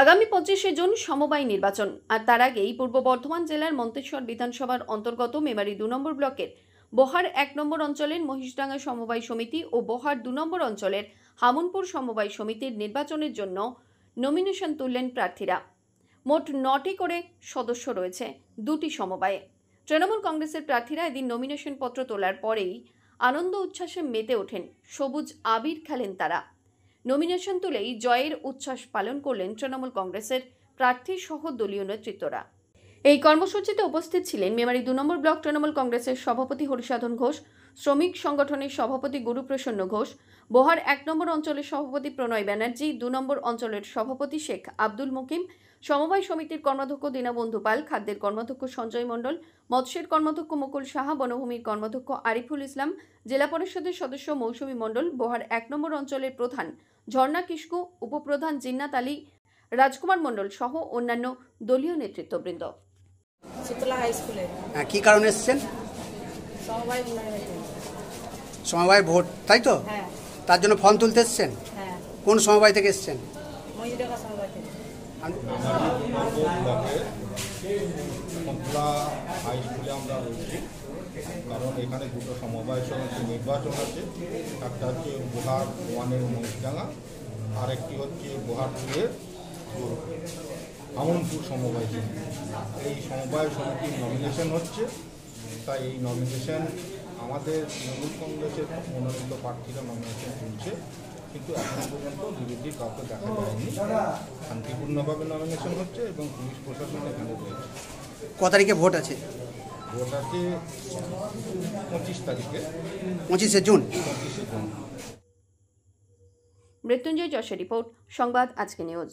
আগামী 25শে জুন সমবায় নির্বাচন, আর তার আগেই পূর্ব বর্ধমান জেলার মন্তেশ্বর বিধানসভার অন্তর্গত মেমারি 2 নম্বর ব্লকের বহার 1 নম্বর অঞ্চলের মহিষডাঙ্গা সমবায় সমিতি ও বহার 2 নম্বর অঞ্চলের হামুনপুর সমবায় সমিতির নির্বাচনের জন্য নমিনেশন তুললেন প্রার্থীরা। মোট 9টি করে সদস্য রয়েছে দুটি সমবায়ে। তৃণমূল কংগ্রেসের প্রার্থীরা এদিন নমিনেশন পত্র তোলার পরেই আনন্দ উচ্ছ্বাসে মেতে ওঠেন, সবুজ আবির খেলেন তারা। নমিনেশন তুলেই জয়ের উচ্ছ্বাস পালন করলেন তৃণমূল কংগ্রেসের প্রার্থী সহ দলীয় নেতৃত্বরা। এই কর্মসূচিতে উপস্থিত ছিলেন মেমারি 2 নম্বর ব্লক তৃণমূল কংগ্রেসের সভাপতি হরিসাধন ঘোষ, শ্রমিক সংগঠনের সভাপতি গুরুপ্রসন্ন ঘোষ, বহার 1 নম্বর অঞ্চলের সভাপতি প্রণয় ব্যানার্জি, 2 নম্বর অঞ্চলের সভাপতি শেখ আব্দুল মুকিম, সমবায় সমিতির কর্মাধ্যক্ষ দীনবন্ধু পাল, খাদ্যের কর্মাধ্যক্ষ সঞ্জয় মণ্ডল, মৎস্যের কর্মাধ্যক্ষ মুকুল সাহা, বনভূমির কর্মাধ্যক্ষ আরিফুল ইসলাম, জেলা পরিষদের সদস্য মৌসুমী মণ্ডল, বহার 1 নম্বর অঞ্চলের প্রধান ঝর্ণা কিস্কু, উপপ্রধান জিন্নাত আলী, রাজকুমার মণ্ডল সহ অন্যান্য দলীয় নেতৃত্ববৃন্দ। শীতলা হাই স্কুলে কি কারণে এসেছেন? সমবায় উন্নয়ন। সমবায় ভোট, তাই তো? হ্যাঁ তার জন্য ফর্ম তুলতে এসেছেন? হ্যাঁ, কোন সমবায় থেকে এসেছেন? মহিষডাঙ্গা সমবায় থেকে। শীতলা হাই স্কুলে আমরা রয়েছি, কারণ এখানে দুটো সমবায় সমিতি নির্বাচন আছে। একটা হচ্ছে বহার 1-এর মহিষডাঙ্গা, আরেকটি হচ্ছে বহার 2-এর হামুনপুর সমবায় সমিতি। এই সমবায় সমিতির নমিনেশন হচ্ছে, তাই এই নমিনেশন আমাদের তৃণমূল কংগ্রেসের মনোনীত প্রার্থীরা নমিনেশন তুলছে, কিন্তু এখনো পর্যন্ত বিরোধী কাউকে দেখা যায়নি। শান্তিপূর্ণভাবে নমিনেশন হচ্ছে এবং পুলিশ প্রশাসন এখানে রয়েছে। কত তারিখে ভোট আছে? ভোট আছে 25 তারিখে, 25শে জুন। 25শে জুন। মৃত্যুঞ্জয় যশের রিপোর্ট, সংবাদ আজকে নিউজ।